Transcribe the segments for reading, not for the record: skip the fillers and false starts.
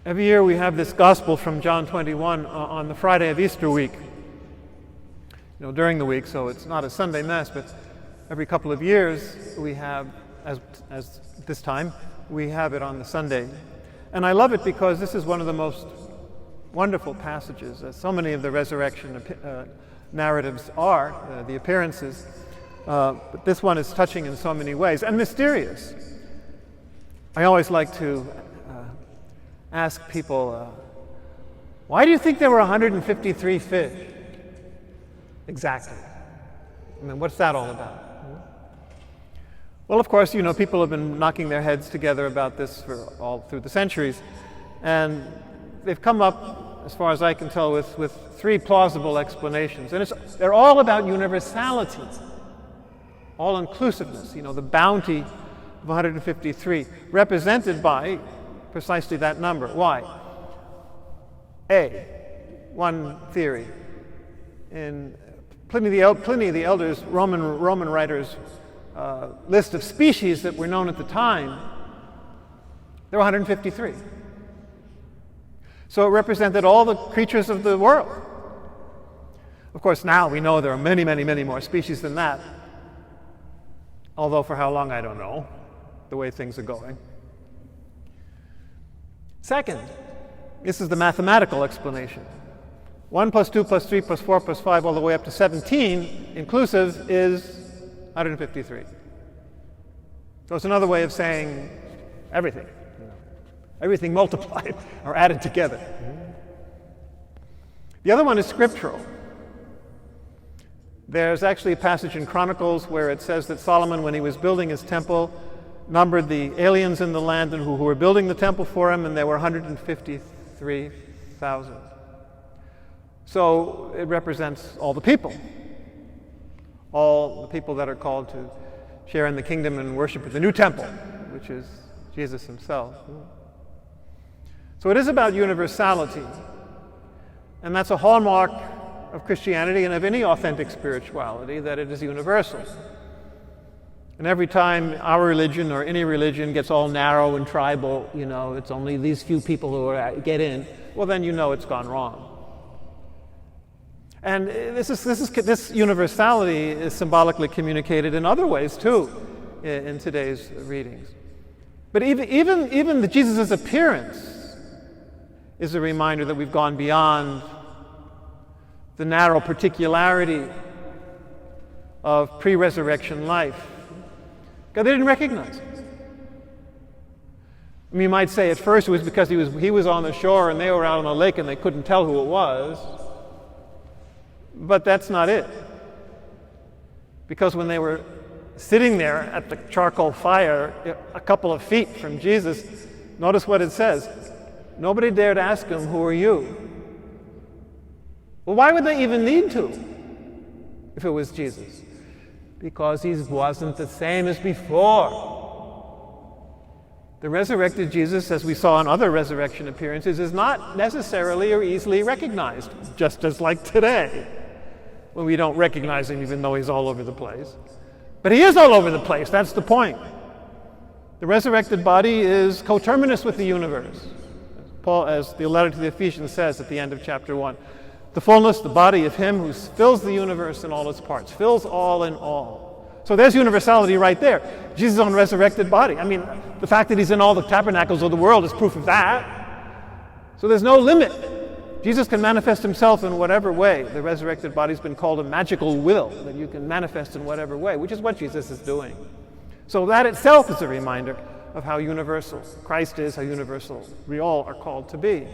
Every year we have this gospel from John 21 on the Friday of Easter week, during the week, so it's not a Sunday Mass, but every couple of years we have, as this time, we have it on the Sunday. And I love it because this is one of the most wonderful passages, as so many of the resurrection narratives are, the appearances, but this one is touching in so many ways, and mysterious. I always like to ask people, why do you think there were 153 fish? Exactly. I mean, what's that all about? Well, of course, people have been knocking their heads together about this for all through the centuries, and they've come up, as far as I can tell, with three plausible explanations. And they're all about universality, all-inclusiveness, the bounty of 153, represented by precisely that number. Why? One theory. In Pliny the Elder's Roman writers' list of species that were known at the time, there were 153. So it represented all the creatures of the world. Of course, now we know there are many, many, many more species than that. Although for how long, I don't know, the way things are going. Second, this is the mathematical explanation. 1 plus 2 plus 3 plus 4 plus 5 all the way up to 17 inclusive is 153. So it's another way of saying everything. Everything multiplied or added together. The other one is scriptural. There's actually a passage in Chronicles where it says that Solomon, when he was building his temple, numbered the aliens in the land and who were building the temple for him, and there were 153,000. So it represents all the people that are called to share in the kingdom and worship at the new temple, which is Jesus himself. So it is about universality, and that's a hallmark of Christianity and of any authentic spirituality, that it is universal. And every time our religion or any religion gets all narrow and tribal, it's only these few people who get in, well then it's gone wrong. And this universality is symbolically communicated in other ways too in today's readings. But even Jesus' appearance is a reminder that we've gone beyond the narrow particularity of pre-resurrection life. God, they didn't recognize him. I mean, you might say at first it was because he was on the shore and they were out on the lake and they couldn't tell who it was. But that's not it. Because when they were sitting there at the charcoal fire a couple of feet from Jesus, notice what it says. Nobody dared ask him, "Who are you?" Well, why would they even need to if it was Jesus? Because he wasn't the same as before. The resurrected Jesus, as we saw in other resurrection appearances, is not necessarily or easily recognized, just as like today, when we don't recognize him even though he's all over the place. But he is all over the place, that's the point. The resurrected body is coterminous with the universe. Paul, as the letter to the Ephesians says at the end of chapter 1, the fullness, the body of him who fills the universe in all its parts, fills all in all. So there's universality right there. Jesus' own resurrected body. I mean, the fact that he's in all the tabernacles of the world is proof of that. So there's no limit. Jesus can manifest himself in whatever way. The resurrected body's been called a magical will, that you can manifest in whatever way, which is what Jesus is doing. So that itself is a reminder of how universal Christ is, how universal we all are called to be.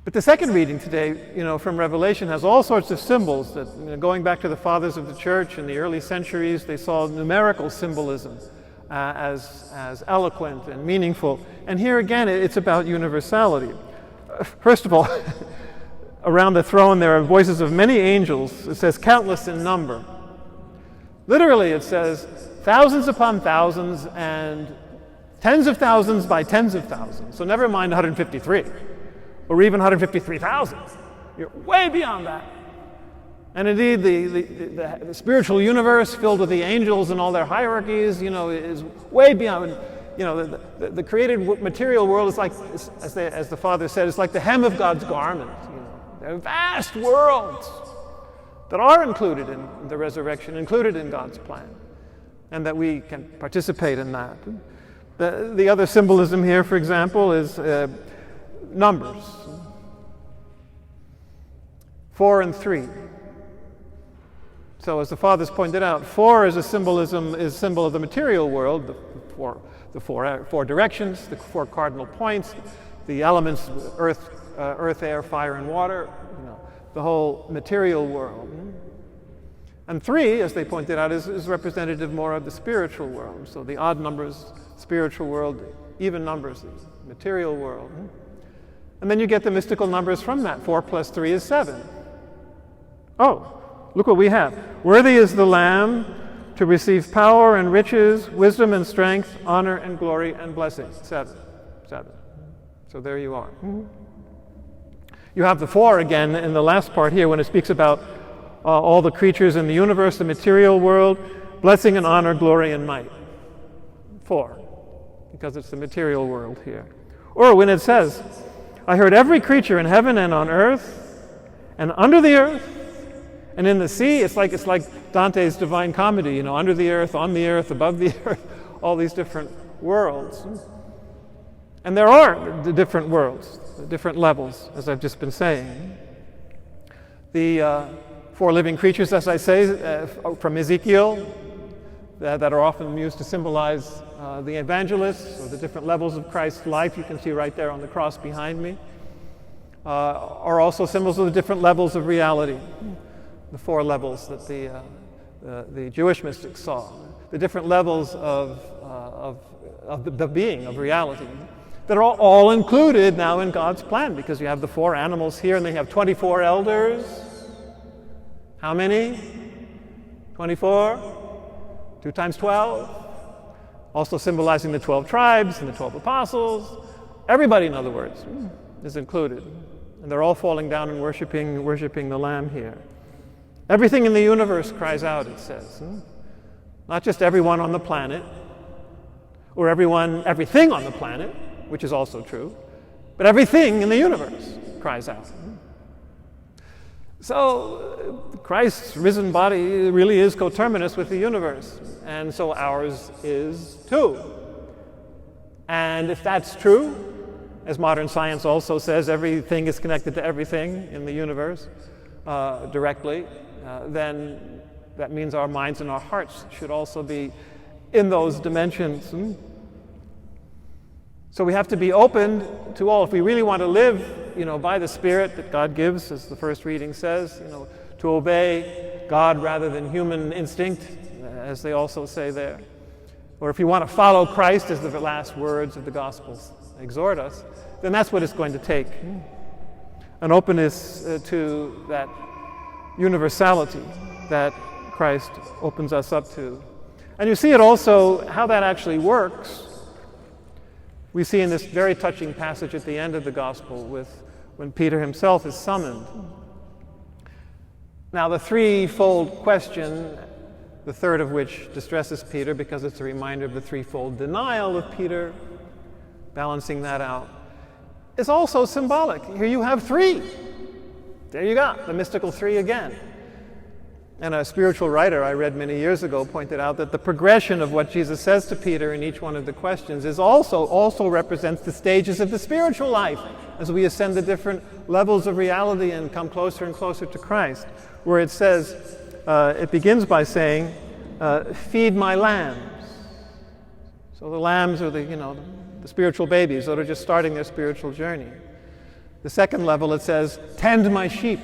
But the second reading today, from Revelation has all sorts of symbols that, going back to the fathers of the church in the early centuries, they saw numerical symbolism as eloquent and meaningful. And here again, it's about universality. First of all, around the throne there are voices of many angels. It says countless in number. Literally, it says thousands upon thousands and tens of thousands by tens of thousands. So never mind 153. Or even 153,000. You're way beyond that. And indeed, the spiritual universe filled with the angels and all their hierarchies, is way beyond. the created material world is like, as the Father said, it's like the hem of God's garment. There are vast worlds that are included in the resurrection, included in God's plan, and that we can participate in that. The other symbolism here, for example, is numbers. 4 and 3. So as the Fathers pointed out, 4 is a symbol of the material world, the four directions, the 4 cardinal points, the elements, earth, air, fire, and water, the whole material world. And 3, as they pointed out, is representative more of the spiritual world. So the odd numbers, spiritual world, even numbers, the material world. And then you get the mystical numbers from that. 4 plus 3 is 7. Oh, look what we have. Worthy is the Lamb to receive power and riches, wisdom and strength, honor and glory and blessing. 7. So there you are. You have the 4 again in the last part here when it speaks about all the creatures in the universe, the material world, blessing and honor, glory and might. 4, because it's the material world here. Or when it says, I heard every creature in heaven and on earth and under the earth and in the sea. It's like Dante's Divine Comedy, under the earth, on the earth, above the earth, all these different worlds. And there are the different worlds, the different levels, as I've just been saying. The 4 living creatures, as I say, from Ezekiel, that are often used to symbolize the evangelists, or the different levels of Christ's life, you can see right there on the cross behind me, are also symbols of the different levels of reality, the 4 levels that the Jewish mystics saw, the different levels of the being, of reality, that are all included now in God's plan, because you have the 4 animals here, and they have 24 elders. How many? 24? 2 times 12? Also symbolizing the 12 tribes and the 12 apostles. Everybody, in other words, is included. And they're all falling down and worshiping the Lamb here. Everything in the universe cries out, it says. Not just everyone on the planet, or everything on the planet, which is also true, but everything in the universe cries out. So Christ's risen body really is coterminous with the universe, and so ours is too. And if that's true, as modern science also says, everything is connected to everything in the universe directly, then that means our minds and our hearts should also be in those dimensions. So we have to be open to all. If we really want to live, by the Spirit that God gives, as the first reading says, to obey God rather than human instinct, as they also say there. Or if you want to follow Christ, as the last words of the Gospels exhort us, then that's what it's going to take. An openness to that universality that Christ opens us up to. And you see it also, how that actually works. We see in this very touching passage at the end of the Gospel when Peter himself is summoned. Now the threefold question, the third of which distresses Peter because it's a reminder of the threefold denial of Peter, balancing that out, is also symbolic. Here you have 3. There you got the mystical 3 again. And a spiritual writer I read many years ago pointed out that the progression of what Jesus says to Peter in each one of the questions is also represents the stages of the spiritual life as we ascend the different levels of reality and come closer and closer to Christ, where it says, it begins by saying, feed my lambs. So the lambs are the spiritual babies that are just starting their spiritual journey. The second level, it says, tend my sheep.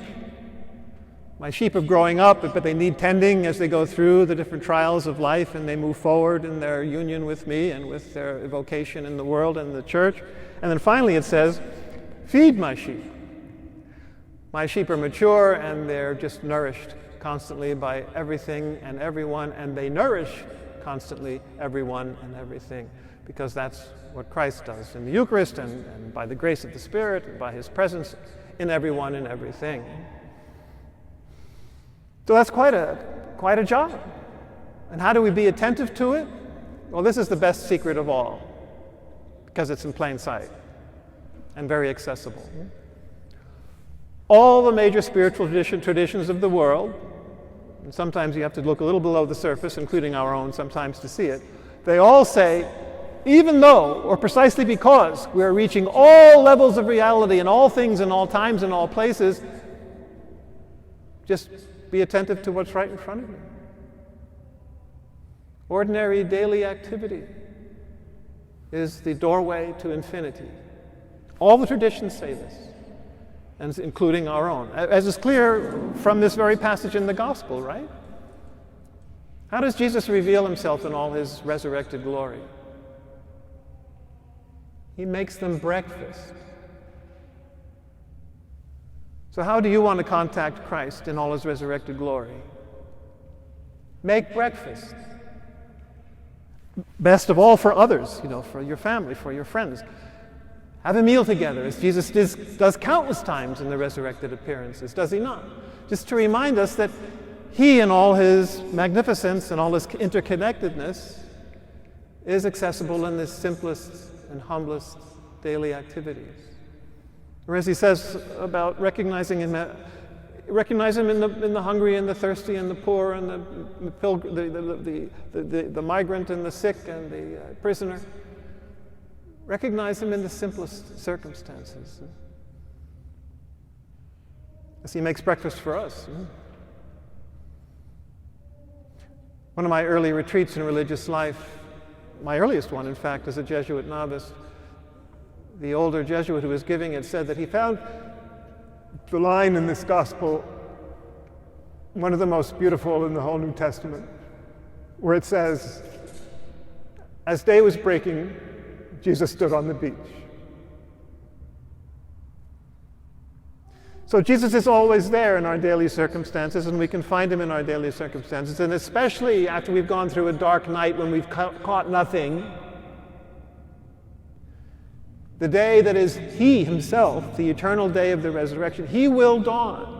My sheep are growing up, but they need tending as they go through the different trials of life and they move forward in their union with me and with their vocation in the world and the church. And then finally it says, feed my sheep. My sheep are mature and they're just nourished constantly by everything and everyone, and they nourish constantly everyone and everything, because that's what Christ does in the Eucharist and by the grace of the Spirit and by his presence in everyone and everything. So that's quite a job. And how do we be attentive to it? Well, this is the best secret of all. because it's in plain sight and very accessible. All the major spiritual traditions of the world, and sometimes you have to look a little below the surface, including our own sometimes to see it, they all say, even though, or precisely because, we are reaching all levels of reality in all things, in all times, in all places, just be attentive to what's right in front of you. Ordinary daily activity is the doorway to infinity. All the traditions say this, and including our own, as is clear from this very passage in the Gospel, right? How does Jesus reveal himself in all his resurrected glory? He makes them breakfast. So how do you want to contact Christ in all his resurrected glory? Make breakfast. Best of all for others, for your family, for your friends. Have a meal together, as Jesus does countless times in the resurrected appearances, does he not? Just to remind us that he, in all his magnificence and all his interconnectedness, is accessible in the simplest and humblest daily activities. Or as he says about recognizing him in the hungry and the thirsty and the poor and the migrant and the sick and the prisoner. Recognize him in the simplest circumstances. As he makes breakfast for us. One of my early retreats in religious life, my earliest one, in fact, as a Jesuit novice, the older Jesuit who was giving it said that he found the line in this gospel one of the most beautiful in the whole New Testament, where it says, as day was breaking, Jesus stood on the beach. So Jesus is always there in our daily circumstances, and we can find him in our daily circumstances, and especially after we've gone through a dark night when we've caught nothing. The day that is he himself, the eternal day of the resurrection, he will dawn.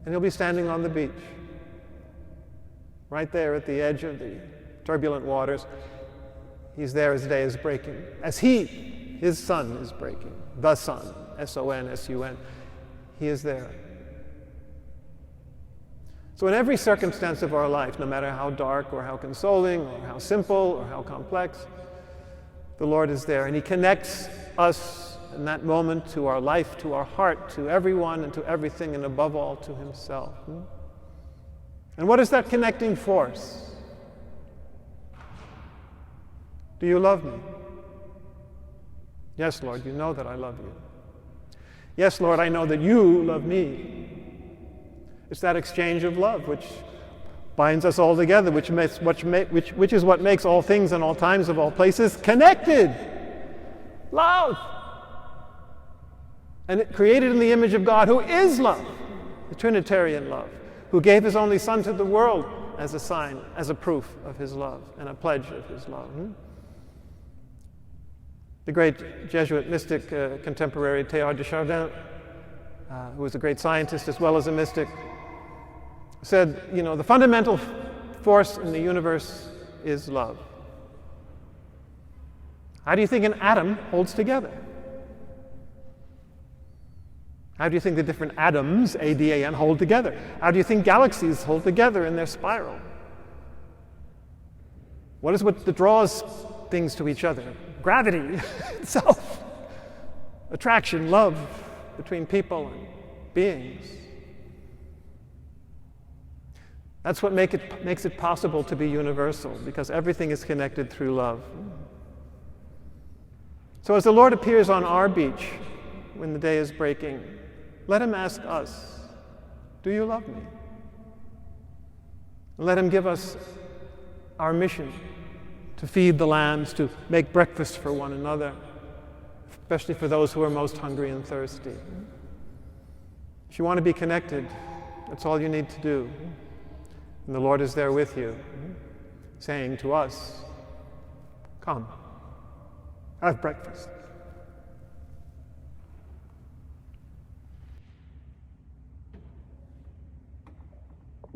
And he'll be standing on the beach, right there at the edge of the turbulent waters. He's there as day is breaking, as his sun is breaking, the sun, S-O-N, S-U-N. He is there. So in every circumstance of our life, no matter how dark or how consoling or how simple or how complex, the Lord is there, and he connects us in that moment to our life, to our heart, to everyone and to everything, and above all to himself. And what is that connecting force? Do you love me? Yes, Lord, you know that I love you. Yes, Lord, I know that you love me. It's that exchange of love which binds us all together, which is what makes all things and all times of all places connected. Love. And it created in the image of God, who is love, the Trinitarian love, who gave his only Son to the world as a sign, as a proof of his love and a pledge of his love. The great Jesuit mystic, contemporary Teilhard de Chardin, who was a great scientist as well as a mystic, said, the fundamental force in the universe is love. How do you think an atom holds together? How do you think the different atoms, A-D-A-M, hold together? How do you think galaxies hold together in their spiral? What is what that draws things to each other? Gravity itself. Attraction, love between people and beings. That's what makes it possible to be universal, because everything is connected through love. So as the Lord appears on our beach when the day is breaking, let him ask us, do you love me? Let him give us our mission to feed the lambs, to make breakfast for one another, especially for those who are most hungry and thirsty. If you want to be connected, that's all you need to do. And the Lord is there with you, saying to us, come, have breakfast.